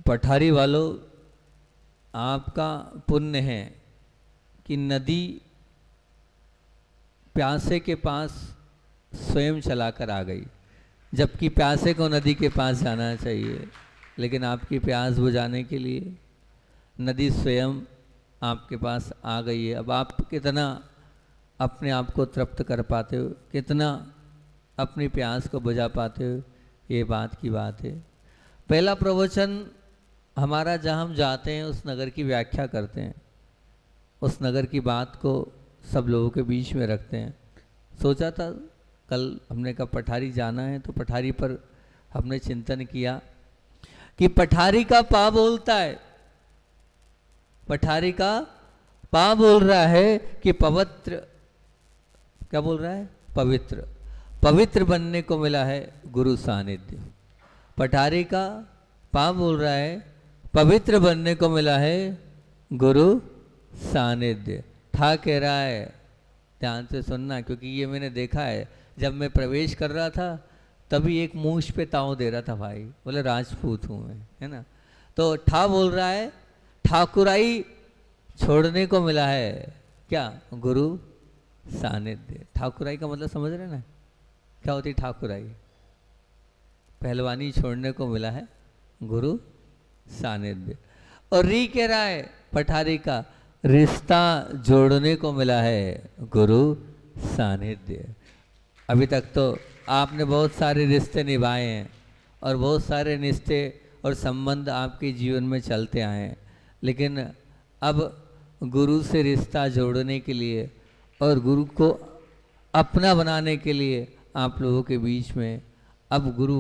पठारी वालों, आपका पुण्य है कि नदी प्यासे के पास स्वयं चलाकर आ गई, जबकि प्यासे को नदी के पास जाना चाहिए, लेकिन आपकी प्यास बुझाने के लिए नदी स्वयं आपके पास आ गई है। अब आप कितना अपने आप को तृप्त कर पाते हो, कितना अपनी प्यास को बुझा पाते हो, ये बात की बात है। पहला प्रवचन हमारा जहाँ हम जाते हैं उस नगर की व्याख्या करते हैं, उस नगर की बात को सब लोगों के बीच में रखते हैं। सोचा था कल हमने कहा पठारी जाना है, तो पठारी पर हमने चिंतन किया कि पठारी का पा बोलता है, पठारी का पा बोल रहा है कि पवित्र, क्या बोल रहा है? पवित्र, पवित्र बनने को मिला है गुरु सानिध्य। पठारी का पा बोल रहा है पवित्र बनने को मिला है गुरु सानिध्य। ठा कह रहा है, ध्यान से सुनना, क्योंकि ये मैंने देखा है। जब मैं प्रवेश कर रहा था तभी एक मूछ पे ताव दे रहा था भाई, बोले राजपूत हूँ मैं, है ना। तो ठा बोल रहा है ठाकुराई छोड़ने को मिला है क्या? गुरु सानिध्य। ठाकुराई का मतलब समझ रहे ना, क्या होती ठाकुराई? पहलवानी छोड़ने को मिला है गुरु सानिध्य। और री कह रहा है पठारी का रिश्ता जोड़ने को मिला है गुरु सानिध्य। अभी तक तो आपने बहुत सारे रिश्ते निभाए हैं और बहुत सारे रिश्ते और संबंध आपके जीवन में चलते आए हैं, लेकिन अब गुरु से रिश्ता जोड़ने के लिए और गुरु को अपना बनाने के लिए आप लोगों के बीच में अब गुरु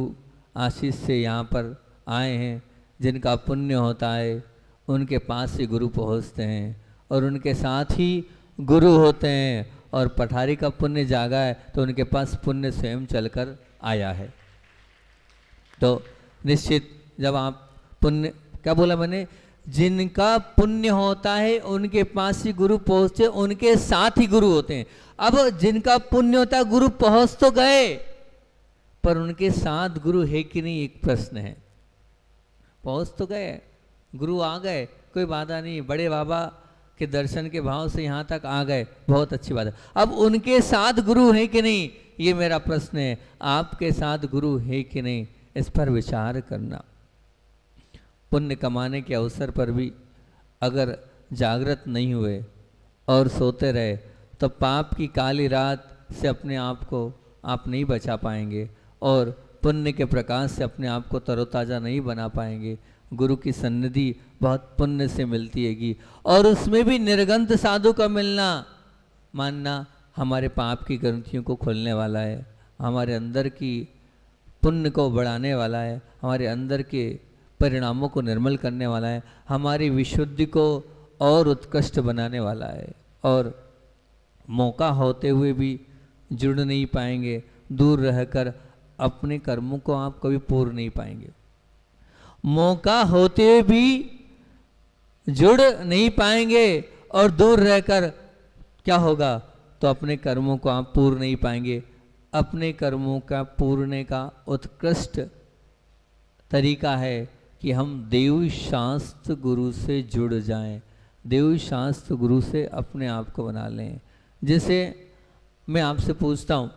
आशीष से यहाँ पर आए हैं। जिनका पुण्य होता है उनके पास से गुरु पहुँचते हैं और उनके साथ ही गुरु होते हैं, और पठारी का पुण्य जागा है तो उनके पास पुण्य स्वयं चलकर आया है। तो निश्चित जब आप पुण्य, क्या बोला मैंने? जिनका पुण्य होता है उनके पास ही गुरु पहुँचते, उनके साथ ही गुरु होते हैं। अब जिनका पुण्य होता है गुरु पहुँच तो गए, पर उनके साथ गुरु है कि नहीं, एक प्रश्न है। पहुँच तो गए, गुरु आ गए, कोई बाधा नहीं, बड़े बाबा के दर्शन के भाव से यहाँ तक आ गए, बहुत अच्छी बात है। अब उनके साथ गुरु है कि नहीं, ये मेरा प्रश्न है। आपके साथ गुरु है कि नहीं, इस पर विचार करना। पुण्य कमाने के अवसर पर भी अगर जागृत नहीं हुए और सोते रहे तो पाप की काली रात से अपने आप को आप नहीं बचा पाएंगे और पुण्य के प्रकाश से अपने आप को तरोताज़ा नहीं बना पाएंगे। गुरु की सन्निधि बहुत पुण्य से मिलती हैगी, और उसमें भी निर्गंत साधु का मिलना, मानना हमारे पाप की ग्रंथियों को खोलने वाला है, हमारे अंदर की पुण्य को बढ़ाने वाला है, हमारे अंदर के परिणामों को निर्मल करने वाला है, हमारी विशुद्धि को और उत्कृष्ट बनाने वाला है। और मौका होते हुए भी जुड़ नहीं पाएंगे, दूर रहकर अपने कर्मों को आप कभी पूर्ण नहीं पाएंगे। मौका होते हुए भी जुड़ नहीं पाएंगे और दूर रहकर क्या होगा, तो अपने कर्मों को आप पूर्ण नहीं पाएंगे। अपने कर्मों का पूर्ण का उत्कृष्ट तरीका है कि हम देव शास्त्र गुरु से जुड़ जाएं, देव शास्त्र गुरु से अपने आप को बना लें। जैसे मैं आपसे पूछता हूँ,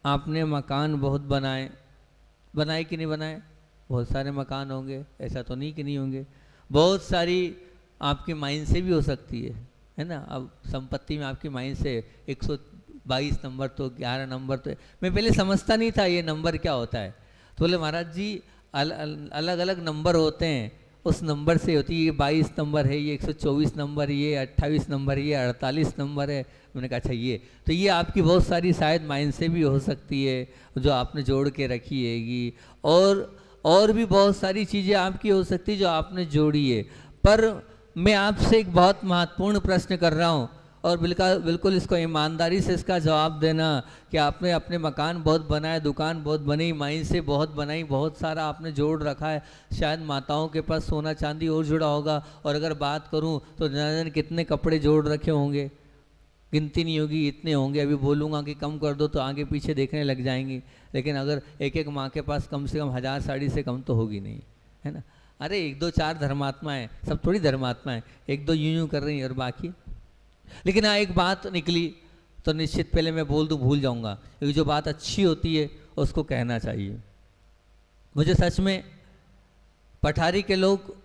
आपने मकान बहुत बनाए कि नहीं बनाए? बहुत सारे मकान होंगे, ऐसा तो नहीं कि नहीं होंगे। बहुत सारी आपकी माइंड से भी हो सकती है ना। अब संपत्ति में आपकी माइंड से 122 नंबर तो 11 नंबर तो, मैं पहले समझता नहीं था ये नंबर क्या होता है। तो बोले महाराज जी अलग अलग नंबर होते हैं, उस नंबर से होती है, ये 22 नंबर है, ये 124 नंबर, ये 28 नंबर, ये 48 नंबर है। मैंने कहा अच्छा ये तो ये आपकी बहुत सारी शायद माइंड से भी हो सकती है जो आपने जोड़ के रखी हैगी, और भी बहुत सारी चीज़ें आपकी हो सकती है जो आपने जोड़ी है। पर मैं आपसे एक बहुत महत्वपूर्ण प्रश्न कर रहा हूँ और बिल्कुल इसको ईमानदारी से इसका जवाब देना कि आपने अपने मकान बहुत बनाए, दुकान बहुत बनी, माइंड से बहुत बनाई, बहुत सारा आपने जोड़ रखा है। शायद माताओं के पास सोना चांदी और जुड़ा होगा, और अगर बात करूं तो न जाने कितने कपड़े जोड़ रखे होंगे, गिनती नहीं होगी, इतने होंगे। अभी बोलूँगा कि कम कर दो तो आगे पीछे देखने लग जाएंगी, लेकिन अगर एक एक माँ के पास कम से कम 1000 साड़ी से कम तो होगी नहीं, है ना। अरे 1 2 4 धर्मात्मा है, सब थोड़ी धर्मात्मा है, 1 2 यूं कर रही है और बाकी। लेकिन हाँ एक बात निकली तो निश्चित पहले मैं बोल दूं, भूल जाऊंगा, क्योंकि जो बात अच्छी होती है उसको कहना चाहिए। मुझे सच में पठारी के लोग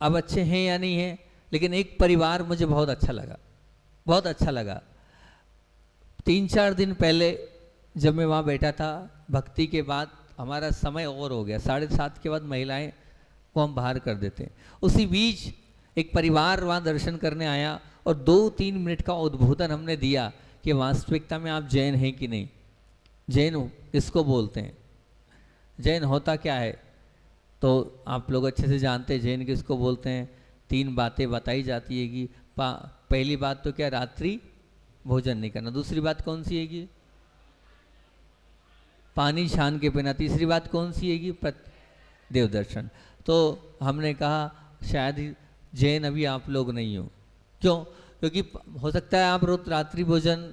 अब अच्छे हैं या नहीं हैं, लेकिन एक परिवार मुझे बहुत अच्छा लगा, बहुत अच्छा लगा। 3 4 दिन पहले जब मैं वहाँ बैठा था, भक्ति के बाद हमारा समय और हो गया, 7:30 के बाद महिलाएं को हम बाहर कर देते हैं। उसी बीच एक परिवार वहाँ दर्शन करने आया और 2 3 मिनट का उद्बोधन हमने दिया कि वास्तविकता में आप जैन हैं कि नहीं। जैन किसको बोलते हैं, जैन होता क्या है, तो आप लोग अच्छे से जानते हैं जैन किसको बोलते हैं। 3 बातें बताई जाती है कि पहली बात तो क्या, रात्रि भोजन नहीं करना। दूसरी बात कौन सी है कि पानी छान के पीना। तीसरी बात कौन सी है कि देव दर्शन। तो हमने कहा शायद जैन अभी आप लोग नहीं हो। क्यों? क्योंकि हो सकता है आप रोज रात्रि भोजन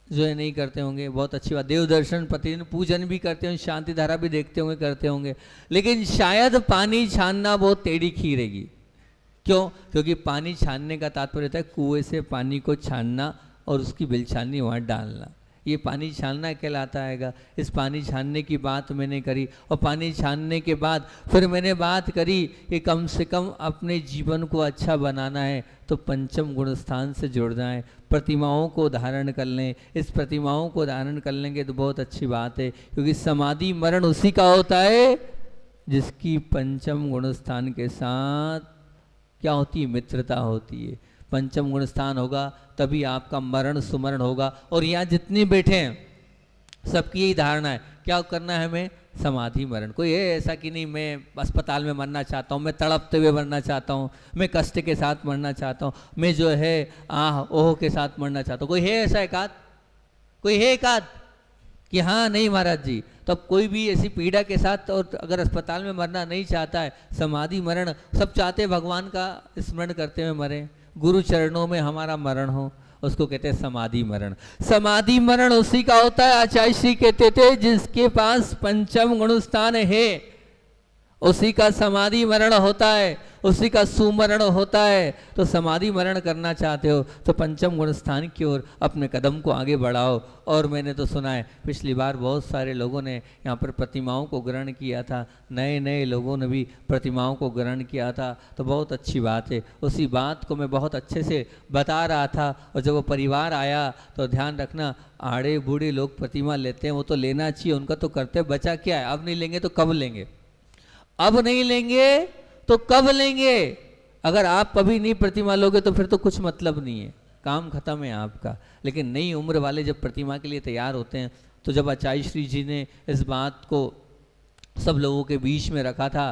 जो है नहीं करते होंगे, बहुत अच्छी बात। देव दर्शन प्रतिदिन पूजन भी करते होंगे, शांति धारा भी देखते होंगे, करते होंगे, लेकिन शायद पानी छानना बहुत टेढ़ी खीरेगी। क्यों? क्योंकि पानी छानने का तात्पर्य होता है कुएं से पानी को छानना और उसकी बिलछानी वहाँ डालना, ये पानी छानना कहलाता है। इस पानी छानने की बात मैंने करी और पानी छानने के बाद फिर मैंने बात करी कि कम से कम अपने जीवन को अच्छा बनाना है तो पंचम गुण स्थान से जुड़ना है, प्रतिमाओं को धारण कर लें। इस प्रतिमाओं को धारण कर लेंगे तो बहुत अच्छी बात है, क्योंकि समाधि मरण उसी का होता है जिसकी पंचम गुण स्थान के साथ क्या होती है, मित्रता होती है। पंचम गुण स्थान होगा तभी आपका मरण सुमरण होगा। और यहाँ जितने बैठे हैं सबकी यही धारणा है, क्या करना है हमें, समाधि मरण। कोई है ऐसा कि नहीं मैं अस्पताल में मरना चाहता हूँ, मैं तड़पते हुए मरना चाहता हूँ, मैं कष्ट के साथ मरना चाहता हूँ, मैं जो है आह ओह के साथ मरना चाहता हूँ। कोई है ऐसा एकाध, कोई है एकाध कि हाँ नहीं महाराज जी। तो अब कोई भी ऐसी पीड़ा के साथ और अगर अस्पताल में मरना नहीं चाहता है, समाधि मरण सब चाहते हैं भगवान का स्मरण करते हुए मरें, गुरु चरणों में हमारा मरण हो, उसको कहते हैं समाधि मरण। समाधि मरण उसी का होता है, आचार्य श्री कहते थे जिसके पास पंचम गुण स्थान है उसी का समाधि मरण होता है, उसी का सुमरण होता है। तो समाधि मरण करना चाहते हो तो पंचम गुण स्थान की ओर अपने कदम को आगे बढ़ाओ। और मैंने तो सुना है पिछली बार बहुत सारे लोगों ने यहाँ पर प्रतिमाओं को ग्रहण किया था, नए नए लोगों ने भी प्रतिमाओं को ग्रहण किया था, तो बहुत अच्छी बात है। उसी बात को मैं बहुत अच्छे से बता रहा था। और जब वो परिवार आया तो ध्यान रखना, आड़े बूढ़े लोग प्रतिमा लेते हैं, वो तो लेना चाहिए, उनका तो कर्तव्य बचा क्या है। अब नहीं लेंगे तो कब लेंगे, अब नहीं लेंगे तो कब लेंगे। अगर आप कभी नहीं प्रतिमा लोगे तो फिर तो कुछ मतलब नहीं है, काम खत्म है आपका। लेकिन नई उम्र वाले जब प्रतिमा के लिए तैयार होते हैं, तो जब आचार्य श्री जी ने इस बात को सब लोगों के बीच में रखा था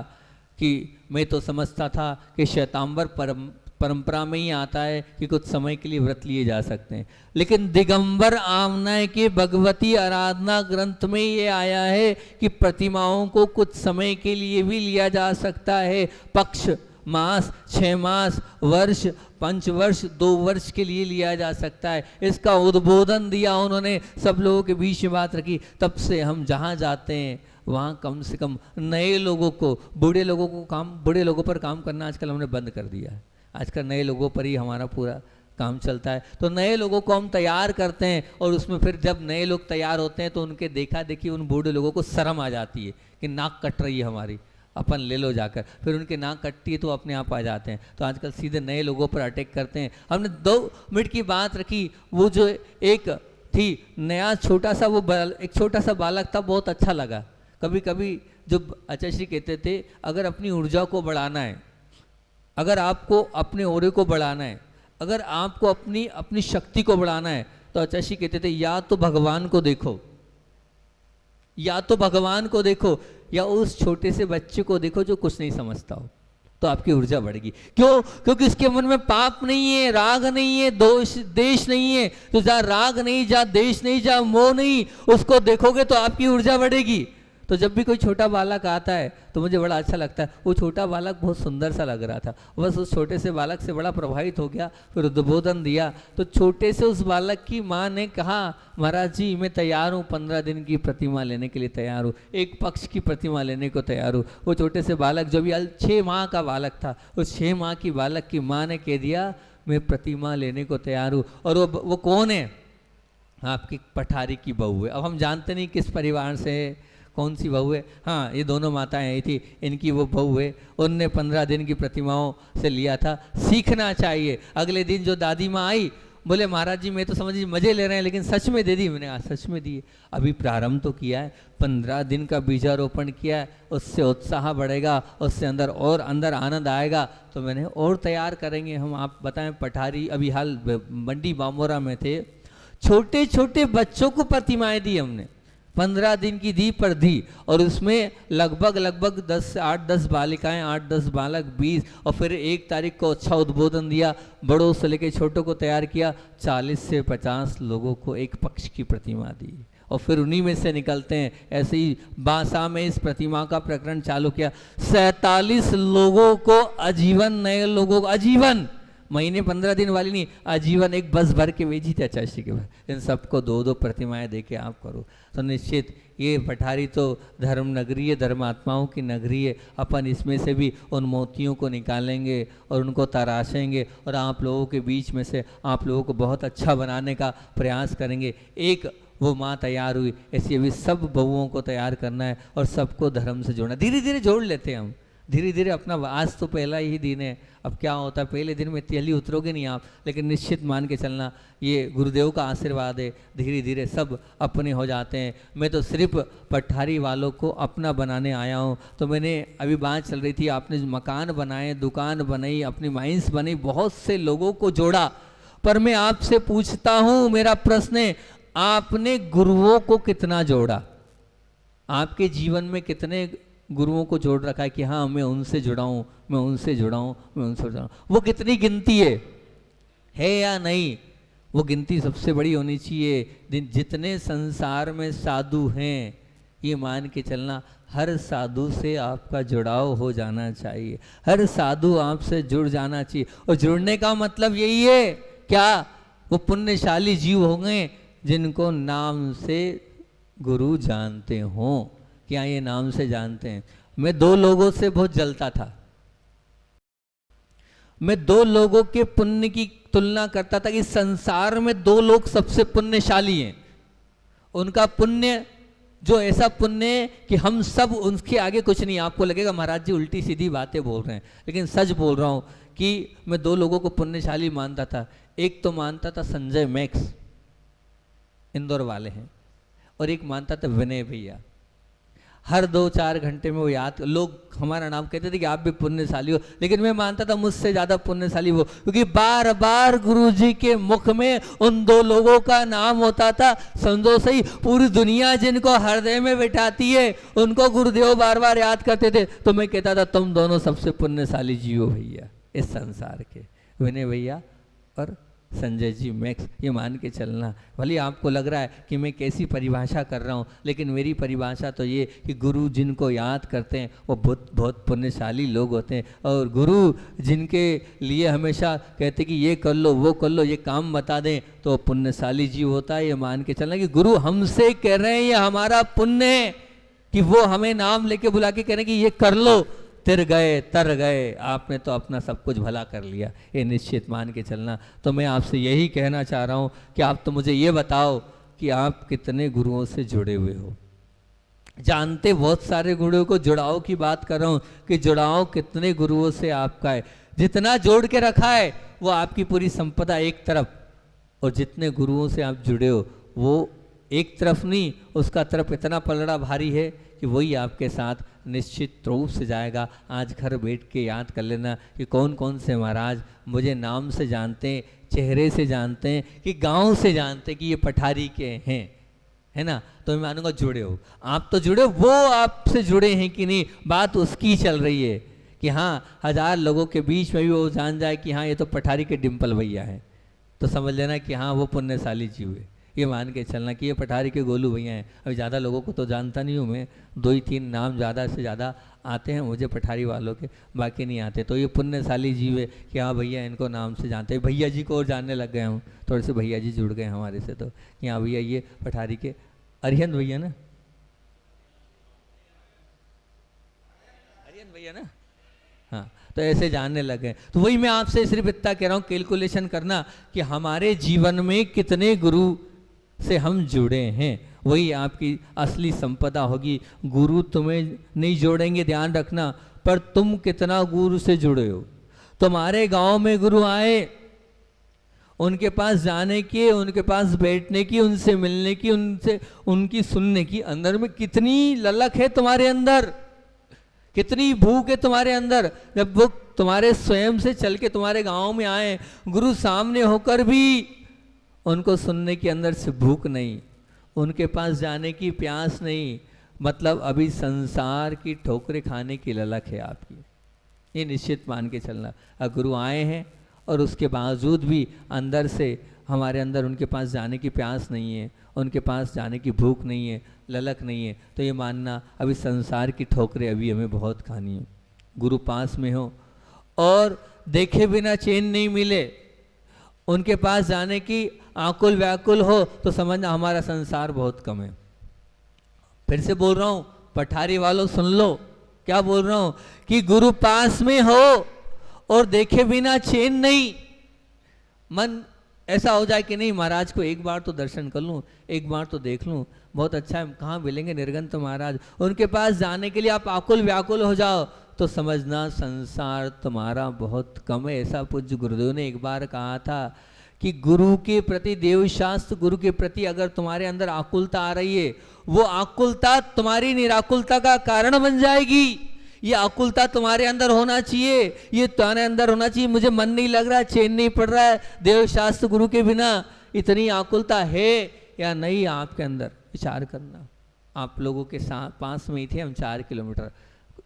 कि मैं तो समझता था कि श्वेतांबर परंपरा में ही आता है कि कुछ समय के लिए व्रत लिए जा सकते हैं, लेकिन दिगंबर आमनय के भगवती आराधना ग्रंथ में ये आया है कि प्रतिमाओं को कुछ समय के लिए भी लिया जा सकता है। पक्ष, मास, 6 मास, वर्ष, 5 वर्ष, 2 वर्ष के लिए लिया जा सकता है। इसका उद्बोधन दिया उन्होंने, सब लोगों के बीच में बात रखी। तब से हम जहाँ जाते हैं वहाँ कम से कम नए लोगों को, बूढ़े लोगों पर काम करना आजकल हमने बंद कर दिया है। आजकल नए लोगों पर ही हमारा पूरा काम चलता है। तो नए लोगों को हम तैयार करते हैं और उसमें फिर जब नए लोग तैयार होते हैं तो उनके देखा देखी उन बूढ़े लोगों को शर्म आ जाती है कि नाक कट रही है हमारी, अपन ले लो जाकर। फिर उनके नाक कटती है तो अपने आप आ जाते हैं। तो आजकल सीधे नए लोगों पर अटैक करते हैं। हमने 2 मिनट की बात रखी, वो जो एक थी नया छोटा सा, वो एक छोटा सा बालक था, बहुत अच्छा लगा। कभी कभी जो आचार्य श्री कहते थे अगर अपनी ऊर्जा को बढ़ाना है, अगर आपको अपने ओरे को बढ़ाना है, अगर आपको अपनी शक्ति को बढ़ाना है, तो आचार्य श्री कहते थे या तो भगवान को देखो, या तो भगवान को देखो, या उस छोटे से बच्चे को देखो जो कुछ नहीं समझता हो, तो आपकी ऊर्जा बढ़ेगी। क्यों? क्योंकि उसके मन में पाप नहीं है, राग नहीं है, दोष देश नहीं है। तो जहाँ राग नहीं, जहाँ देश नहीं, जहाँ मोह नहीं, उसको देखोगे तो आपकी ऊर्जा बढ़ेगी। तो जब भी कोई छोटा बालक आता है तो मुझे बड़ा अच्छा लगता है। वो छोटा बालक बहुत सुंदर सा लग रहा था, बस उस छोटे से बालक से बड़ा प्रभावित हो गया, फिर उद्बोधन दिया। तो छोटे से उस बालक की माँ ने कहा, महाराज जी मैं तैयार हूँ, 15 दिन की प्रतिमा लेने के लिए तैयार हूँ, एक पक्ष की प्रतिमा लेने को तैयार हूँ। वो छोटे से बालक जो भी 6 माह का बालक था, उस 6 माह की बालक की माँ ने कह दिया मैं प्रतिमा लेने को तैयार हूँ। और वो कौन है? आपकी पठारी की बहू है। अब हम जानते नहीं किस परिवार से है, कौन सी बहू है। हाँ, ये दोनों माताएं आई थी, इनकी वो बहू है। उनने 15 दिन की प्रतिमाओं से लिया था। सीखना चाहिए। अगले दिन जो दादी माँ आई, बोले महाराज जी मैं तो समझ मजे ले रहे हैं, लेकिन सच में दे दी। मैंने कहा सच में दी। अभी प्रारंभ तो किया है, 15 दिन का बीजारोपण किया है, उससे उत्साह बढ़ेगा, उससे अंदर आनंद आएगा, तो मैंने और तैयार करेंगे हम। आप बताएं, पठारी अभी हाल मंडी बामोरा में थे, छोटे छोटे बच्चों को प्रतिमाएं दी हमने, 15 दिन की दी पर दी। और उसमें लगभग 8-10 बालिकाएं, 8-10 बालक, 20, और फिर 1 तारीख को अच्छा उद्बोधन दिया, बड़ों से लेकर छोटों को तैयार किया। 40 से 50 लोगों को एक पक्ष की प्रतिमा दी, और फिर उन्हीं में से निकलते हैं। ऐसे ही बांसा में इस प्रतिमा का प्रकरण चालू किया। 47 लोगों को आजीवन, नए लोगों को आजीवन, महीने 15 दिन वाली नहीं, आजीवन एक बस भर के भेजी थी चाची के बाद। इन सबको 2-2 प्रतिमाएं दे के आप करो, तो निश्चित ये पठारी तो धर्म नगरी है, धर्मात्माओं की नगरी है। अपन इसमें से भी उन मोतियों को निकालेंगे और उनको तराशेंगे, और आप लोगों के बीच में से आप लोगों को बहुत अच्छा बनाने का प्रयास करेंगे। एक वो माँ तैयार हुई, ऐसी अभी सब बहुओं को तैयार करना है और सबको धर्म से जोड़ना। धीरे धीरे जोड़ लेते हैं हम, धीरे धीरे अपना। आज तो पहला ही दिन है, अब क्या होता है, पहले दिन में जल्दी उतरोगे नहीं आप, लेकिन निश्चित मान के चलना ये गुरुदेव का आशीर्वाद है, धीरे धीरे सब अपने हो जाते हैं। मैं तो सिर्फ पठारी वालों को अपना बनाने आया हूँ। तो मैंने अभी बात चल रही थी, आपने मकान बनाए, दुकान बनाई, अपनी माइंस बनाई, बहुत से लोगों को जोड़ा, पर मैं आपसे पूछता हूँ, मेरा प्रश्न है, आपने गुरुओं को कितना जोड़ा? आपके जीवन में कितने गुरुओं को जोड़ रखा है कि हाँ मैं उनसे जुड़ा हूँ, मैं उनसे जुड़ा हूँ, मैं उनसे जुड़ा हूँ? वो कितनी गिनती है या नहीं? वो गिनती सबसे बड़ी होनी चाहिए। जितने संसार में साधु हैं, ये मान के चलना, हर साधु से आपका जुड़ाव हो जाना चाहिए, हर साधु आपसे जुड़ जाना चाहिए। और जुड़ने का मतलब यही है क्या? वो पुण्यशाली जीव होंगे जिनको नाम से गुरु जानते हों। क्या ये नाम से जानते हैं? मैं 2 लोगों से बहुत जलता था। मैं 2 लोगों के पुण्य की तुलना करता था कि संसार में 2 लोग सबसे पुण्यशाली हैं। उनका पुण्य जो ऐसा पुण्य है कि हम सब उनके आगे कुछ नहीं। आपको लगेगा महाराज जी उल्टी सीधी बातें बोल रहे हैं, लेकिन सच बोल रहा हूं कि मैं 2 लोगों को पुण्यशाली मानता था। एक तो मानता था संजय मैक्स, इंदौर वाले हैं, और एक मानता था विनय भैया। हर 2-4 घंटे में वो याद, लोग हमारा नाम कहते थे कि आप भी पुण्यशाली हो, लेकिन मैं मानता था मुझसे ज़्यादा पुण्यशाली वो, क्योंकि बार बार गुरुजी के मुख में उन 2 लोगों का नाम होता था। समझो सही, पूरी दुनिया जिनको हृदय में बिठाती है उनको गुरुदेव बार बार याद करते थे। तो मैं कहता था तुम दोनों सबसे पुण्यशाली जीव भैया इस संसार के, विनय भैया और संजय जी मैक्स। ये मान के चलना, भले आपको लग रहा है कि मैं कैसी परिभाषा कर रहा हूँ, लेकिन मेरी परिभाषा तो ये कि गुरु जिनको याद करते हैं वो बहुत बहुत पुण्यशाली लोग होते हैं। और गुरु जिनके लिए हमेशा कहते कि ये कर लो, वो कर लो, ये काम बता दें, तो पुण्यशाली जीव होता है। ये मान के चलना कि गुरु हमसे कह रहे हैं, ये हमारा पुण्य है कि वो हमें नाम लेके बुला के कह रहे हैं कि ये कर लो, तिर गए तर गए, आपने तो अपना सब कुछ भला कर लिया। ये निश्चित मान के चलना। तो मैं आपसे यही कहना चाह रहा हूँ कि आप तो मुझे ये बताओ कि आप कितने गुरुओं से जुड़े हुए हो। जानते बहुत सारे गुरुओं को, जुड़ाव की बात कर रहा हूँ कि जुड़ाव कितने गुरुओं से आपका है। जितना जोड़ के रखा है वो आपकी पूरी संपदा एक तरफ, और जितने गुरुओं से आप जुड़े हो वो एक तरफ नहीं, उसका तरफ इतना पलड़ा भारी है कि वही आपके साथ निश्चित रूप से जाएगा। आज घर बैठ के याद कर लेना कि कौन कौन से महाराज मुझे नाम से जानते हैं, चेहरे से जानते हैं, कि गांव से जानते हैं कि ये पठारी के हैं, है ना? तो मैं मानूंगा जुड़े हो। आप तो जुड़े हो, वो आपसे जुड़े हैं कि नहीं, बात उसकी चल रही है कि हाँ 1000 लोगों के बीच में भी वो जान जाए कि हाँ ये तो पठारी के डिम्पल भैया हैं, तो समझ लेना कि हाँ वो पुण्यशाली जीव है। ये मान के चलना कि ये पठारी के गोलू भैया हैं। अभी ज़्यादा लोगों को तो जानता नहीं हूँ मैं, 2 ही 3 नाम ज़्यादा से ज़्यादा आते हैं मुझे पठारी वालों के, बाकी नहीं आते। तो ये पुण्यशाली जीव है कि हाँ भैया इनको नाम से जानते हैं। भैया जी को और जानने लग गए हम, थोड़े से भैया जी जुड़ गए हमारे से, तो कि हाँ भैया ये पठारी के अरिहंत भैया ना, अरिहंत भैया ना, हाँ, तो ऐसे जानने लगे। तो वही मैं आपसे सिर्फ इतना कह रहा हूँ, कैलकुलेशन करना कि हमारे जीवन में कितने गुरु से हम जुड़े हैं, वही आपकी असली संपदा होगी। गुरु तुम्हें नहीं जोड़ेंगे, ध्यान रखना, पर तुम कितना गुरु से जुड़े हो। तुम्हारे गांव में गुरु आए, उनके पास जाने की, उनके पास बैठने की, उनसे मिलने की, उनसे उनकी सुनने की, अंदर में कितनी ललक है तुम्हारे अंदर, कितनी भूख है तुम्हारे अंदर। जब वो तुम्हारे स्वयं से चल के तुम्हारे गांव में आए, गुरु सामने होकर भी उनको सुनने की अंदर से भूख नहीं, उनके पास जाने की प्यास नहीं, मतलब अभी संसार की ठोकरें खाने की ललक है आपकी। ये निश्चित मान के चलना। अगर गुरु आए हैं और उसके बावजूद भी अंदर से हमारे अंदर उनके पास जाने की प्यास नहीं है, उनके पास जाने की भूख नहीं है, ललक नहीं है, तो ये मानना अभी संसार की ठोकरें अभी हमें बहुत खानी है। गुरु पास में हो और देखे बिना चैन नहीं मिले, उनके पास जाने की आकुल व्याकुल हो, तो समझना हमारा संसार बहुत कम है। फिर से बोल रहा हूँ, पठारी वालों सुन लो क्या बोल रहा हूँ, कि गुरु पास में हो और देखे बिना चैन नहीं। मन ऐसा हो जाए कि नहीं महाराज को एक बार तो दर्शन कर लूँ, एक बार तो देख लूँ, बहुत अच्छा है, कहाँ मिलेंगे निर्गंत महाराज, उनके पास जाने के लिए आप आकुल व्याकुल हो जाओ, तो समझना संसार तुम्हारा बहुत कम है। ऐसा पूज्य गुरुदेव ने एक बार कहा था कि गुरु के प्रति, देव शास्त्र गुरु के प्रति अगर तुम्हारे अंदर आकुलता आ रही है, वो आकुलता तुम्हारी निराकुलता का कारण बन जाएगी। ये आकुलता तुम्हारे अंदर होना चाहिए, ये तुम्हारे अंदर होना चाहिए, मुझे मन नहीं लग रहा है, चैन नहीं पड़ रहा है देव शास्त्र गुरु के बिना, इतनी आकुलता है या नहीं आपके अंदर, विचार करना। आप लोगों के साथ पास में ही थे हम, 4 किलोमीटर,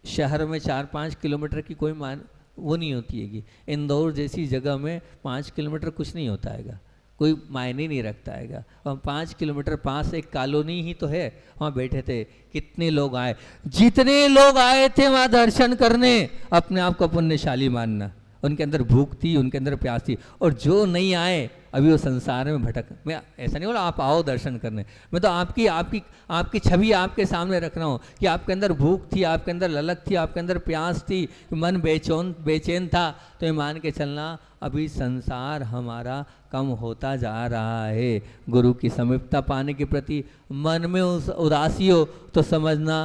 शहर में 4-5 किलोमीटर की कोई मान वो नहीं होती है कि इंदौर जैसी जगह में 5 किलोमीटर कुछ नहीं होता हैगा, कोई मायने नहीं रखता हैगा। हम 5 किलोमीटर पास एक कॉलोनी ही तो है, वहाँ बैठे थे, कितने लोग आए, जितने लोग आए थे वहाँ दर्शन करने, अपने आप को पुण्यशाली मानना। उनके अंदर भूख थी, उनके अंदर प्यास थी। और जो नहीं आए अभी वो संसार में भटक, मैं ऐसा नहीं बोला आप आओ दर्शन करने, मैं तो आपकी आपकी आपकी छवि आपके सामने रख रहा हूँ कि आपके अंदर भूख थी, आपके अंदर ललक थी, आपके अंदर प्यास थी, मन बेचैन था, तो ये मान के चलना अभी संसार हमारा कम होता जा रहा है। गुरु की समीपता पाने के प्रति मन में उदासी हो तो समझना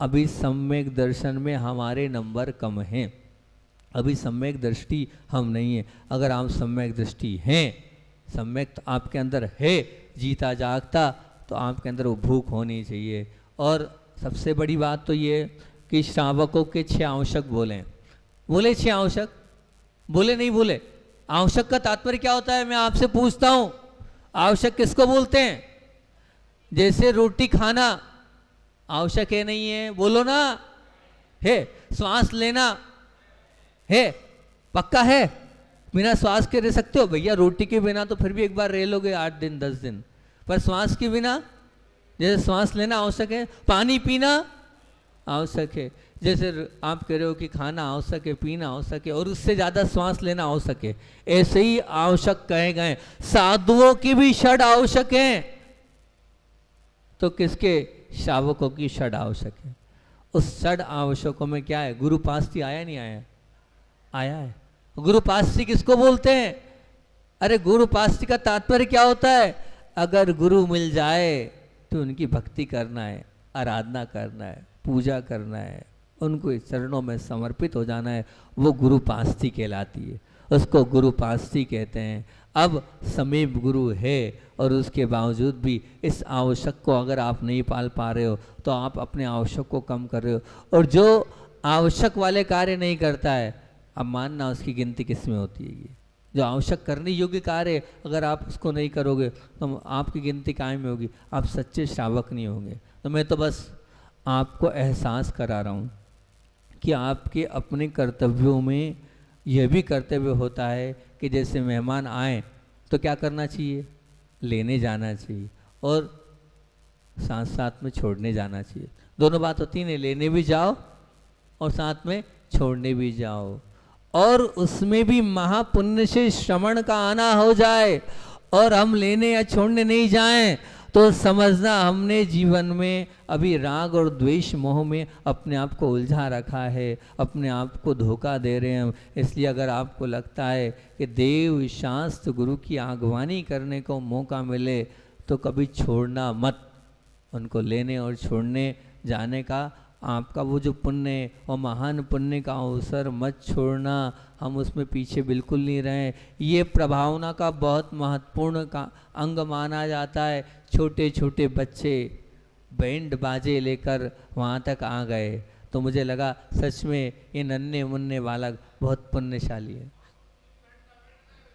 अभी सम्यक दर्शन में हमारे नंबर कम हैं, अभी सम्यक दृष्टि हम नहीं है। अगर आप सम्यक दृष्टि हैं, सम्यक तो आपके अंदर है जीता जागता, तो आपके अंदर वो भूख होनी चाहिए। और सबसे बड़ी बात तो ये कि श्रावकों के 6 आवश्यक बोले 6 आवश्यक बोले, नहीं बोले। आवश्यक का तात्पर्य क्या होता है, मैं आपसे पूछता हूँ, आवश्यक किसको बोलते हैं? जैसे रोटी खाना आवश्यक है नहीं है, बोलो ना, है। श्वास लेना है, पक्का है, बिना श्वास के रह सकते हो भैया? रोटी के बिना तो फिर भी एक बार रह लोगे 8 दिन 10 दिन, पर श्वास के बिना, जैसे श्वास लेना आवश्यक है, पानी पीना आवश्यक है, जैसे आप कह रहे हो कि खाना आवश्यक है, पीना आवश्यक है, और उससे ज़्यादा श्वास लेना आवश्यक है, ऐसे ही आवश्यक कहे गए। साधुओं की भी षड आवश्यक हैं, तो किसके? श्रावकों की षड आवश्यक है। उस षड आवश्यकों में क्या है? गुरु पास्ती आया नहीं आया? आया है। गुरु पास्ती किसको बोलते हैं? अरे गुरु पास्ती का तात्पर्य क्या होता है? अगर गुरु मिल जाए तो उनकी भक्ति करना है, आराधना करना है, पूजा करना है, उनको चरणों में समर्पित हो जाना है, वो गुरु पास्ती कहलाती है, उसको गुरु पास्ती कहते हैं। अब समीप गुरु है और उसके बावजूद भी इस आवश्यक को अगर आप नहीं पाल पा रहे हो तो आप अपने आवश्यक को कम कर रहे हो। और जो आवश्यक वाले कार्य नहीं करता है, अब मानना उसकी गिनती किस में होती है? ये जो आवश्यक करने योग्य कार्य अगर आप उसको नहीं करोगे तो आपकी गिनती कायम में होगी, आप सच्चे श्रावक नहीं होंगे। तो मैं तो बस आपको एहसास करा रहा हूँ कि आपके अपने कर्तव्यों में यह भी कर्तव्य होता है कि जैसे मेहमान आए तो क्या करना चाहिए? लेने जाना चाहिए और साथ साथ में छोड़ने जाना चाहिए। दोनों बात होती है, लेने भी जाओ और साथ में छोड़ने भी जाओ, और उसमें भी महापुण्य से श्रवण का आना हो जाए और हम लेने या छोड़ने नहीं जाएं तो समझना हमने जीवन में अभी राग और द्वेष मोह में अपने आप को उलझा रखा है, अपने आप को धोखा दे रहे हैं हम। इसलिए अगर आपको लगता है कि देव शास्त्र गुरु की आगवानी करने को मौका मिले तो कभी छोड़ना मत, उनको लेने और छोड़ने जाने का आपका वो जो पुण्य और महान पुण्य का अवसर मत छोड़ना, हम उसमें पीछे बिल्कुल नहीं रहें। ये प्रभावना का बहुत महत्वपूर्ण का अंग माना जाता है। छोटे छोटे बच्चे बैंड बाजे लेकर वहाँ तक आ गए तो मुझे लगा सच में ये नन्हे मुन्ने बालक बहुत पुण्यशाली है।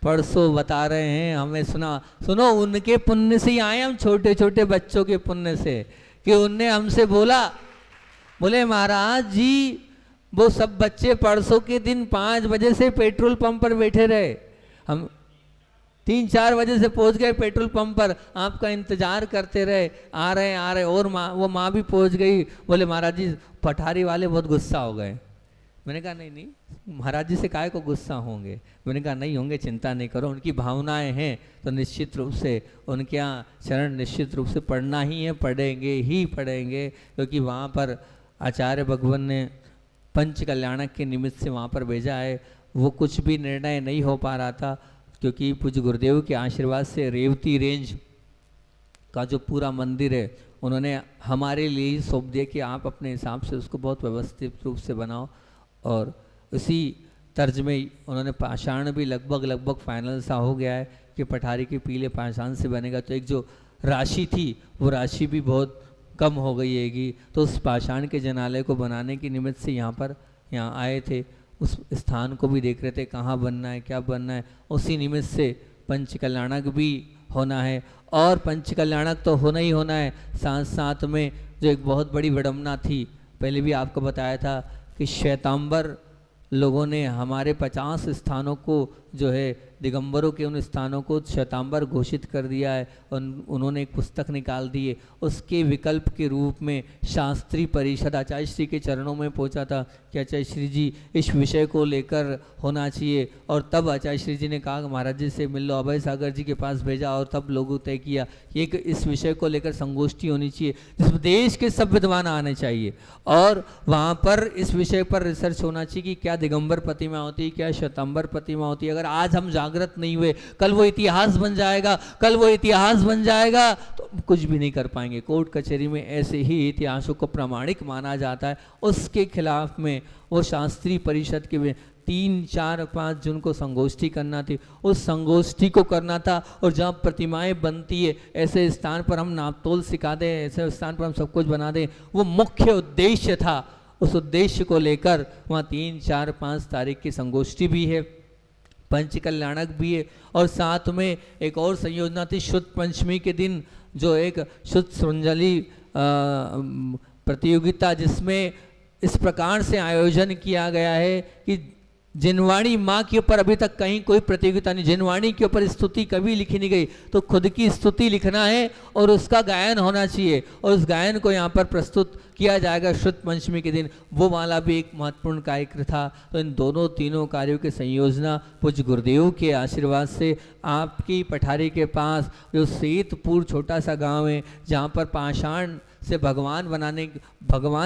परसों बता रहे हैं हमें, सुनो उनके पुण्य से ही आए हम, छोटे छोटे बच्चों के पुण्य से, कि उनने हमसे बोले महाराज जी वो सब बच्चे परसों के दिन 5 बजे से पेट्रोल पंप पर बैठे रहे, हम 3-4 बजे से पहुंच गए पेट्रोल पंप पर, आपका इंतजार करते रहे, आ रहे और वो माँ भी पहुंच गई। बोले महाराज जी पठारी वाले बहुत गुस्सा हो गए। मैंने कहा नहीं महाराज जी से काहे को गुस्सा होंगे। मैंने कहा नहीं होंगे, चिंता नहीं करो, उनकी भावनाएं हैं तो निश्चित रूप से उनके यहाँ चरण निश्चित रूप से पढ़ना ही है, पढ़ेंगे क्योंकि वहाँ पर आचार्य भगवान ने पंच कल्याणक के निमित्त से वहाँ पर भेजा है। वो कुछ भी निर्णय नहीं हो पा रहा था क्योंकि पूज्य गुरुदेव के आशीर्वाद से रेवती रेंज का जो पूरा मंदिर है उन्होंने हमारे लिए ही सौंप दिया कि आप अपने हिसाब से उसको बहुत व्यवस्थित रूप से बनाओ, और उसी तर्ज में उन्होंने पाषाण भी लगभग फाइनल सा हो गया है कि पठारी के पीले पाषाण से बनेगा। तो एक जो राशि थी वो राशि भी बहुत कम हो गई हैगी, तो उस पाषाण के जनालय को बनाने के निमित्त से यहाँ आए थे, उस स्थान को भी देख रहे थे कहाँ बनना है क्या बनना है। उसी निमित्त से पंच कल्याणक भी होना है, और पंच कल्याणक तो होना ही होना है, साथ साथ में जो एक बहुत बड़ी विडम्बना थी, पहले भी आपको बताया था कि श्वेतांबर लोगों ने हमारे 50 स्थानों को जो है दिगंबरों के उन स्थानों को श्वेतांबर घोषित कर दिया है, और उन्होंने एक पुस्तक निकाल दी है। उसके विकल्प के रूप में शास्त्री परिषद आचार्य श्री के चरणों में पहुंचा था कि आचार्य श्री जी इस विषय को लेकर होना चाहिए, और तब आचार्य श्री जी ने कहा महाराज जी से मिल लो, अभय सागर जी के पास भेजा, और तब लोगों तय किया कि एक इस विषय को लेकर संगोष्ठी होनी चाहिए जिसमें देश के सब विद्वान आने चाहिए, और वहाँ पर इस विषय पर रिसर्च होना चाहिए कि क्या दिगंबर प्रतिमा होती है, क्या श्वेतांबर प्रतिमा होती है। अगर आज हम जागृत नहीं हुए कल वो इतिहास बन जाएगा, तो कुछ भी नहीं कर पाएंगे। कोर्ट कचहरी में ऐसे ही इतिहासों को प्रामाणिक माना जाता है, उसके खिलाफ में वो शास्त्रीय परिषद के 3, 4, 5 जून को संगोष्ठी करना थी, उस संगोष्ठी को करना था। और जहाँ प्रतिमाएं बनती है ऐसे स्थान पर हम नापतोल सिखा दें, ऐसे स्थान पर हम सब कुछ बना दें, वो मुख्य उद्देश्य था। उस उद्देश्य को लेकर वहाँ 3, 4, 5 तारीख की संगोष्ठी भी है, पंच कल्याणक भी है, और साथ में एक और संयोजना थी शुद्ध पंचमी के दिन जो एक शुद्ध श्रृंजली प्रतियोगिता, जिसमें इस प्रकार से आयोजन किया गया है कि जिनवाणी माँ के ऊपर अभी तक कहीं कोई प्रतियोगिता नहीं, जिनवाणी के ऊपर स्तुति कभी लिखी नहीं गई, तो खुद की स्तुति लिखना है और उसका गायन होना चाहिए, और उस गायन को यहाँ पर प्रस्तुत किया जाएगा शुद्ध पंचमी के दिन। वो वाला भी एक महत्वपूर्ण कार्य था। तो इन तीनों कार्यों की संयोजना पूज्य गुरुदेव के आशीर्वाद से आपकी पठारी के पास जो सेतपुर छोटा सा गांव है, जहाँ पर पाषाण से भगवान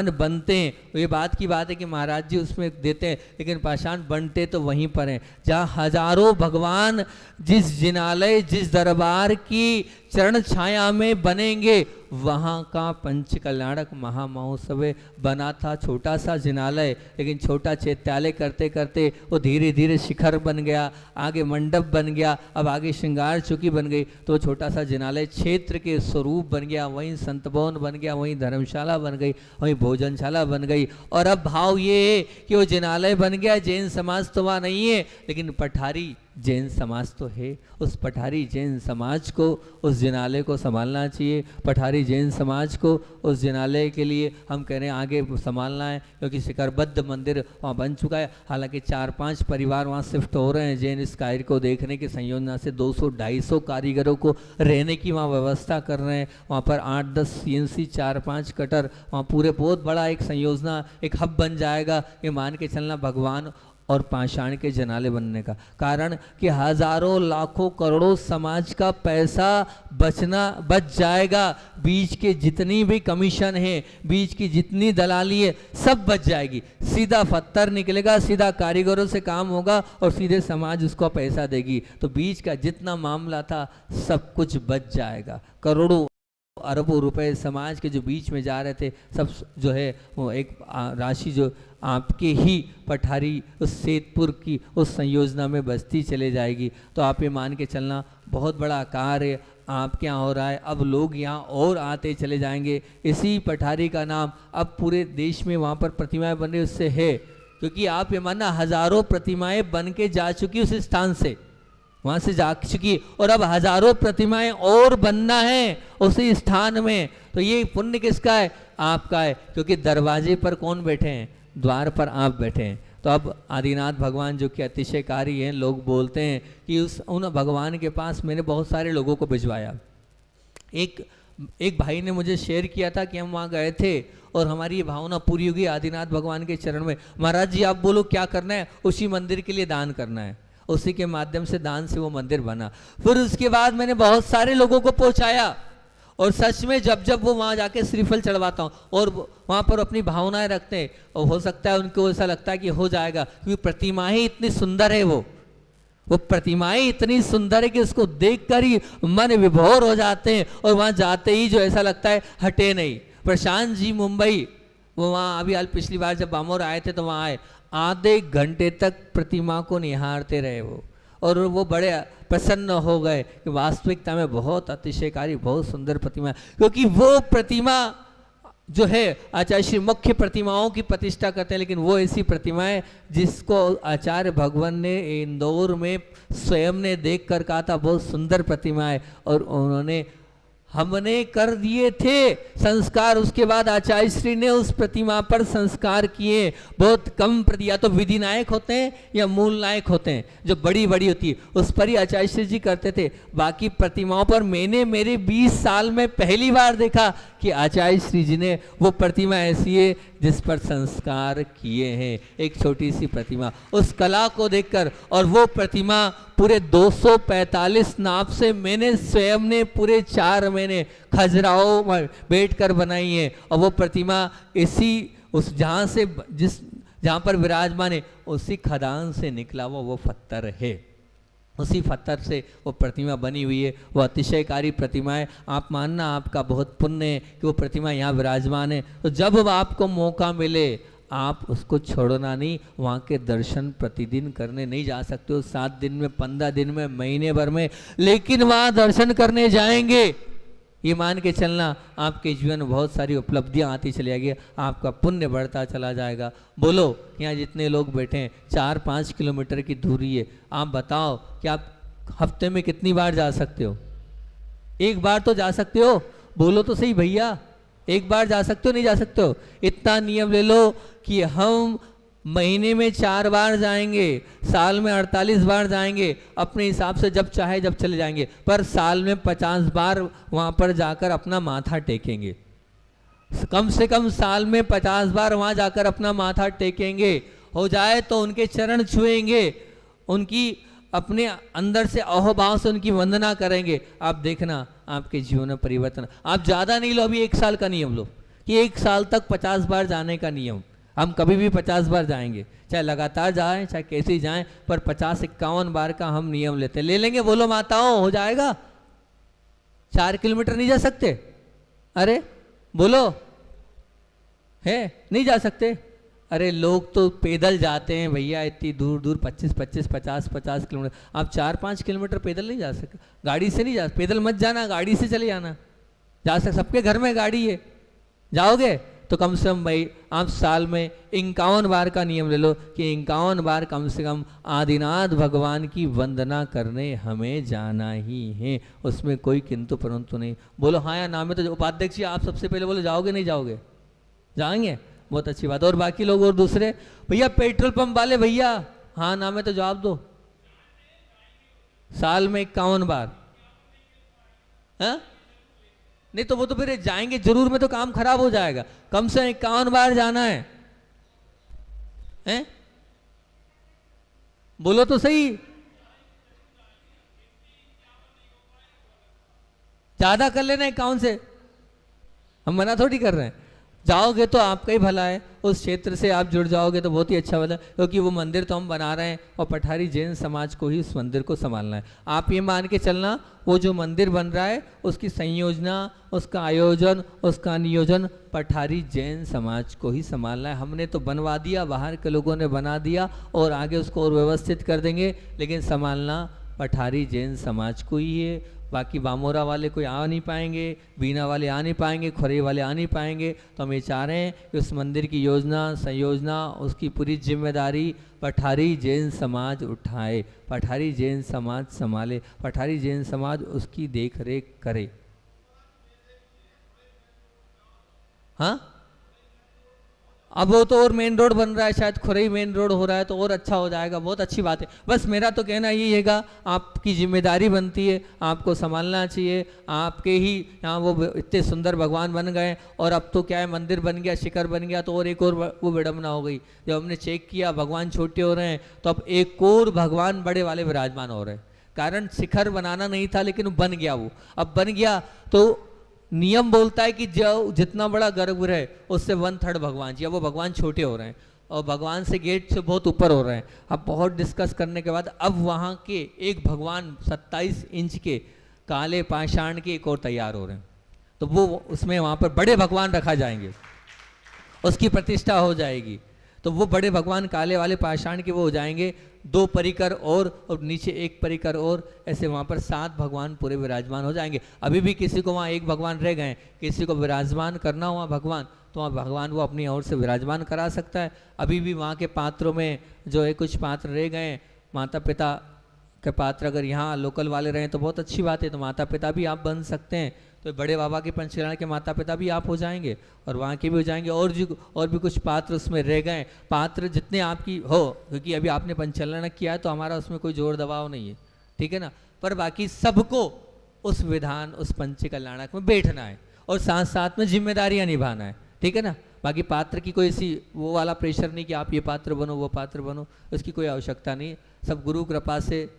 बनते हैं, ये बात की बात है कि महाराज जी उसमें देते हैं, लेकिन पाषाण बनते तो वहीं पर हैं जहाँ हजारों भगवान जिस जिनालय जिस दरबार की चरण छाया में बनेंगे, वहाँ का पंच कल्याणक महामहोत्सव बना था। छोटा सा जिनालय, लेकिन छोटा चैत्यालय करते करते वो धीरे धीरे शिखर बन गया, आगे मंडप बन गया, अब आगे श्रृंगार चौकी बन गई, तो छोटा सा जिनालय क्षेत्र के स्वरूप बन गया, वहीं संत भवन बन गया, वहीं धर्मशाला बन गई, वहीं भोजनशाला बन गई। और अब भाव ये है कि वो जिनालय बन गया, जैन समाज तो वहाँ नहीं है, लेकिन पठारी जैन समाज तो है, उस पठारी जैन समाज को, उस जिनालय को संभालना चाहिए। पठारी जैन समाज को उस जिनालय के लिए हम कह रहे हैं आगे संभालना है, क्योंकि शिखरबद्ध मंदिर वहाँ बन चुका है। हालांकि 4-5 परिवार वहाँ शिफ्ट हो रहे हैं जैन इस कार्य को देखने की संयोजना से। 200-250 कारीगरों को रहने की वहाँ व्यवस्था कर रहे हैं। वहाँ पर 8-10 CNC, 4-5 कटर, वहाँ पूरे बहुत बड़ा एक संयोजना, एक हब बन जाएगा। ये मान के चलना भगवान और पाषाण के जनाले बनने का कारण कि हजारों लाखों करोड़ों समाज का पैसा बच जाएगा। बीच के जितनी भी कमीशन है, बीच की जितनी दलाली है, सब बच जाएगी। सीधा पत्थर निकलेगा, सीधा कारीगरों से काम होगा और सीधे समाज उसको पैसा देगी। तो बीच का जितना मामला था सब कुछ बच जाएगा। करोड़ों अरबों रुपए समाज के जो बीच में जा रहे थे, सब जो है वो एक राशि जो आपके ही पठारी उस सेतपुर की उस संयोजना में बचती चले जाएगी। तो आप ये मान के चलना बहुत बड़ा कार्य आपके यहाँ हो रहा है। अब लोग यहाँ और आते चले जाएंगे। इसी पठारी का नाम अब पूरे देश में वहाँ पर प्रतिमाएं बन रही उससे है, क्योंकि आप ये मानना हजारों प्रतिमाएं बन के जा चुकी उस स्थान से, वहाँ से जा चुकी, और अब हजारों प्रतिमाएं और बनना है उसी स्थान में। तो ये पुण्य किसका है? आपका है, क्योंकि दरवाजे पर कौन बैठे हैं? द्वार पर आप बैठे हैं। तो अब आदिनाथ भगवान जो कि अतिशयकारी हैं, लोग बोलते हैं कि उन भगवान के पास मैंने बहुत सारे लोगों को भिजवाया। एक भाई ने मुझे शेयर किया था कि हम वहाँ गए थे और हमारी ये भावना पूरी होगी आदिनाथ भगवान के चरण में, महाराज जी आप बोलो क्या करना है? उसी मंदिर के लिए दान करना है। उसी के माध्यम से दान से वो मंदिर बना। फिर उसके बाद मैंने बहुत सारे लोगों को पहुंचाया, और सच में जब जब वो वहाँ जाके श्रीफल चढ़वाता हूँ और वहाँ पर अपनी भावनाएं रखते हैं, और हो सकता है उनको ऐसा लगता है कि हो जाएगा, क्योंकि प्रतिमाएं इतनी सुंदर है, वो प्रतिमाएं इतनी सुंदर है कि उसको देखकर ही मन विभोर हो जाते हैं, और वहाँ जाते ही जो ऐसा लगता है हटे नहीं। प्रशांत जी मुंबई, वो वहाँ अभी हाल पिछली बार जब बामोर आए थे तो वहाँ आए, आधे घंटे तक प्रतिमा को निहारते रहे वो, और वो बड़े प्रसन्न हो गए कि वास्तविकता में बहुत अतिशयकारी, बहुत सुंदर प्रतिमा है। क्योंकि वो प्रतिमा जो है आचार्य श्री मुख्य प्रतिमाओं की प्रतिष्ठा करते हैं, लेकिन वो ऐसी प्रतिमा है जिसको आचार्य भगवान ने इंदौर में स्वयं ने देख कर कहा था बहुत सुंदर प्रतिमा है, और उन्होंने हमने कर दिए थे संस्कार। उसके बाद आचार्य श्री ने उस प्रतिमा पर संस्कार किए। बहुत कम या तो विधि नायक होते हैं या मूल नायक होते हैं, जो बड़ी बड़ी होती है उस पर ही आचार्य श्री जी करते थे। बाकी प्रतिमाओं पर मैंने मेरे 20 साल में पहली बार देखा कि आचार्य श्री जी ने वो प्रतिमा ऐसी है जिस पर संस्कार किए हैं। एक छोटी सी प्रतिमा, उस कला को देखकर, और वो प्रतिमा पूरे 245 नाप से मैंने स्वयं ने पूरे 4 महीने खजुराहो में बैठकर बनाई है। और वो प्रतिमा इसी उस जहाँ पर विराजमान है उसी खदान से निकला हुआ वो पत्थर है। उसी पत्थर से वो प्रतिमा बनी हुई है। वो अतिशयकारी प्रतिमा है। आप मानना आपका बहुत पुण्य है कि वो प्रतिमा यहाँ विराजमान है। तो जब आपको मौका मिले आप उसको छोड़ना नहीं। वहाँ के दर्शन प्रतिदिन करने नहीं जा सकते हो, 7 दिन में, 15 दिन में, महीने भर में, लेकिन वहाँ दर्शन करने जाएंगे। ये मान के चलना आपके जीवन में बहुत सारी उपलब्धियाँ आती चली जाएगी, आपका पुण्य बढ़ता चला जाएगा। बोलो यहाँ जितने लोग बैठे हैं 4-5 किलोमीटर की दूरी है, आप बताओ कि आप हफ्ते में कितनी बार जा सकते हो? एक बार तो जा सकते हो, बोलो तो सही भैया, एक बार जा सकते हो नहीं जा सकते हो? इतना नियम ले लो कि हम महीने में 4 बार जाएंगे, साल में 48 बार जाएंगे, अपने हिसाब से जब चाहे जब चले जाएंगे, पर साल में 50 बार वहाँ पर जाकर अपना माथा टेकेंगे। कम से कम साल में 50 बार वहाँ जाकर अपना माथा टेकेंगे। हो जाए तो उनके चरण छुएंगे, उनकी अपने अंदर से अहोभाव से उनकी वंदना करेंगे। आप देखना आपके जीवन में परिवर्तन। आप ज़्यादा नहीं लो, अभी 1 साल का नियम लो कि 1 साल तक 50 बार जाने का नियम। हम कभी भी 50 बार जाएंगे, चाहे लगातार जाएं चाहे कैसे ही जाएं, पर 50-51 बार का हम नियम लेते ले लेंगे। बोलो माताओं, हो जाएगा? 4 किलोमीटर नहीं जा सकते? अरे बोलो, है नहीं जा सकते? अरे लोग तो पैदल जाते हैं भैया, इतनी दूर दूर 25-25, 50-50 किलोमीटर। आप 4-5 किलोमीटर पैदल नहीं जा सकते, गाड़ी से नहीं जा, पैदल मत जाना, गाड़ी से चले जाना। जा सकते, सबके घर में गाड़ी है, जाओगे? तो कम से कम भाई आप साल में 51 बार का नियम ले लो कि 51 बार कम से कम आदिनाथ भगवान की वंदना करने हमें जाना ही है, उसमें कोई किंतु परंतु नहीं। बोलो हाँ या ना में, तो उपाध्यक्ष जी आप सबसे पहले बोलो जाओगे नहीं जाओगे? जाएंगे, बहुत अच्छी बात। और बाकी लोग और दूसरे भैया पेट्रोल पंप वाले भैया हाँ ना में तो जवाब दो। साल में 51 बार? हाँ नहीं तो वो तो फिर जाएंगे जरूर में तो काम खराब हो जाएगा। कम से 51 बार जाना है, हैं? बोलो तो सही। ज्यादा कर लेना 51 से, हम मना थोड़ी कर रहे हैं। जाओगे तो आपका ही भला है, उस क्षेत्र से आप जुड़ जाओगे तो बहुत ही अच्छा भला, क्योंकि वो मंदिर तो हम बना रहे हैं और पठारी जैन समाज को ही उस मंदिर को संभालना है। आप ये मान के चलना वो जो मंदिर बन रहा है उसकी संयोजना, उसका आयोजन, उसका नियोजन पठारी जैन समाज को ही संभालना है। हमने तो बनवा दिया, बाहर के लोगों ने बना दिया और आगे उसको और व्यवस्थित कर देंगे, लेकिन संभालना पठारी जैन समाज को ही है। बाकी बामोरा वाले कोई आ नहीं पाएंगे, बीना वाले आ नहीं पाएंगे, खुरई वाले आ नहीं पाएंगे। तो हम ये चाह रहे हैं कि उस मंदिर की योजना संयोजना उसकी पूरी जिम्मेदारी पठारी जैन समाज उठाए, पठारी जैन समाज संभाले, पठारी जैन समाज उसकी देख रेख करे। हाँ अब वो तो और मेन रोड बन रहा है, शायद खुरई मेन रोड हो रहा है तो और अच्छा हो जाएगा, बहुत अच्छी बात है। बस मेरा तो कहना यही हैगा, आपकी जिम्मेदारी बनती है, आपको संभालना चाहिए। आपके ही यहाँ वो इतने सुंदर भगवान बन गए और अब तो क्या है मंदिर बन गया, शिखर बन गया, तो और एक और वो विडम्बना हो गई। जब हमने चेक किया भगवान छोटे हो रहे हैं तो अब एक और भगवान बड़े वाले विराजमान हो रहे हैं। कारण शिखर बनाना नहीं था लेकिन बन गया, वो अब बन गया तो नियम बोलता है कि जो जितना बड़ा गर्भगृह उससे 1/3 भगवान जी, अब वो भगवान छोटे हो रहे हैं और भगवान से गेट से बहुत ऊपर हो रहे हैं। अब बहुत डिस्कस करने के बाद अब वहाँ के एक भगवान 27 इंच के काले पाषाण के एक और तैयार हो रहे हैं, तो वो उसमें वहाँ पर बड़े भगवान रखा जाएंगे, उसकी प्रतिष्ठा हो जाएगी। तो वो बड़े भगवान काले वाले पाषाण के वो हो जाएंगे, 2 परिकर और नीचे 1 परिकर और, ऐसे वहाँ पर 7 भगवान पूरे विराजमान हो जाएंगे। अभी भी किसी को वहाँ 1 भगवान रह गए, किसी को विराजमान करना हुआ भगवान तो वहाँ भगवान वो अपनी ओर से विराजमान करा सकता है। अभी भी वहाँ के पात्रों में जो है कुछ पात्र रह गए, माता पिता के पात्र अगर यहाँ लोकल वाले रहें तो बहुत अच्छी बात है, तो माता पिता भी आप बन सकते हैं। तो बड़े बाबा के पंचकरण के माता पिता भी आप हो जाएंगे और वहाँ के भी हो जाएंगे। और भी कुछ पात्र उसमें रह गए, पात्र जितने आपकी हो, क्योंकि अभी आपने पंचकरण किया है तो हमारा उसमें कोई जोर दबाव नहीं है, ठीक है ना। पर बाकी सबको उस विधान उस पंच कल्याणक में बैठना है और साथ साथ में जिम्मेदारियाँ निभाना है, ठीक है ना। बाकी पात्र की कोई ऐसी वो वाला प्रेशर नहीं कि आप ये पात्र बनो वो पात्र बनो, उसकी कोई आवश्यकता नहीं। सब गुरु कृपा से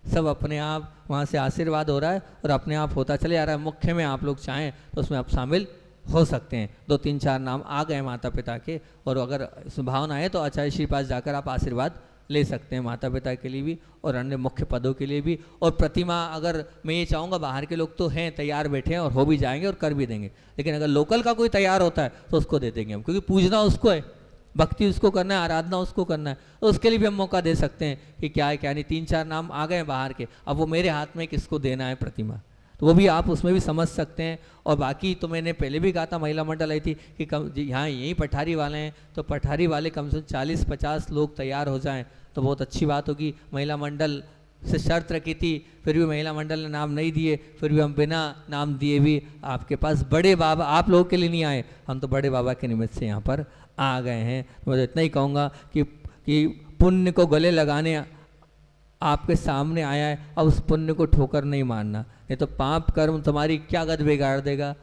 सब अपने आप वहाँ से आशीर्वाद हो रहा है और अपने आप होता चले आ रहा है। मुख्य में आप लोग चाहें तो उसमें आप शामिल हो सकते हैं। 2-3-4 नाम आ गए माता पिता के, और अगर भावना है तो आचार्य श्री पास जाकर आप आशीर्वाद ले सकते हैं माता पिता के लिए भी और अन्य मुख्य पदों के लिए भी। और प्रतिमा अगर मैं ये चाहूँगा, बाहर के लोग तो हैं तैयार बैठे हैं और हो भी जाएंगे और कर भी देंगे, लेकिन अगर लोकल का कोई तैयार होता है तो उसको दे देंगे हम, क्योंकि पूजना उसको है, भक्ति उसको करना है, आराधना उसको करना है, तो उसके लिए भी हम मौका दे सकते हैं कि क्या है क्या नहीं। 3-4 नाम आ गए बाहर के, अब वो मेरे हाथ में किसको देना है प्रतिमा, तो वो भी आप उसमें भी समझ सकते हैं। और बाकी तो मैंने पहले भी कहा था, महिला मंडल आई थी कि कम यहाँ यहीं पठारी वाले हैं, तो पठारी वाले कम से कम 40-50 लोग तैयार हो जाएं तो बहुत अच्छी बात होगी। महिला मंडल से शर्त रखी थी, फिर भी महिला मंडल ने नाम नहीं दिए, फिर भी हम बिना नाम दिए भी आपके पास बड़े बाबा, आप लोगों के लिए नहीं आए, हम तो बड़े बाबा के निमित्त से यहाँ पर आ गए हैं। तो मैं तो इतना ही कहूँगा कि पुण्य को गले लगाने आपके सामने आया है, अब उस पुण्य को ठोकर नहीं मारना, नहीं तो पाप कर्म तुम्हारी क्या गत बिगाड़ देगा,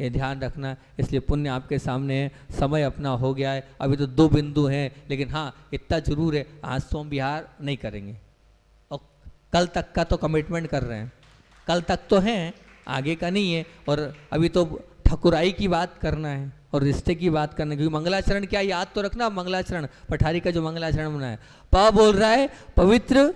ये ध्यान रखना। इसलिए पुण्य आपके सामने है, समय अपना हो गया है, अभी तो 2 बिंदु हैं, लेकिन हाँ इतना जरूर है, आज सोम विहार नहीं करेंगे और कल तक का तो कमिटमेंट कर रहे हैं, कल तक तो हैं, आगे का नहीं है। और अभी तो ठकुराई की बात करना है और रिश्ते की बात करना है, क्योंकि मंगलाचरण क्या याद तो रखना, मंगलाचरण पठारी का जो मंगलाचरण बना है, प बोल रहा है पवित्र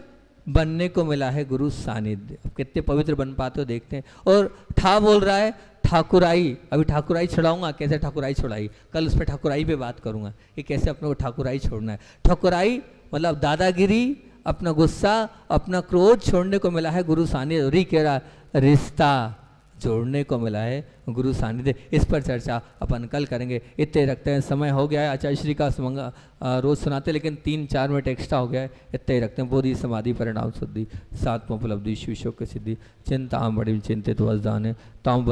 बनने को मिला है गुरु सानिध्य। अब कितने पवित्र बन पाते हो देखते हैं। और ठा बोल रहा है ठाकुराई, अभी ठाकुराई छुड़ाऊंगा, कैसे ठाकुराई छुड़ाई, कल उस पर ठाकुराई पे बात करूंगा कि कैसे अपने को ठाकुराई छोड़ना है। ठाकुराई मतलब दादागिरी, अपना गुस्सा, अपना क्रोध छोड़ने को मिला है गुरु सानिध्य। री कह रहा रिश्ता, जोड़ने को मिला है गुरु सानिध्य। इस पर चर्चा अपन कल करेंगे। इतने रखते हैं, समय हो गया है। आचार्य श्री का रोज सुनाते लेकिन 3-4 मिनट एक्स्ट्रा हो गया है। इतने ही रखते हैं। बोधि समाधि परिणाम शुद्धि सात्म उपलब्धि शिव शोक सिद्धि चिंता बड़ी चिंतित वजदान है ताम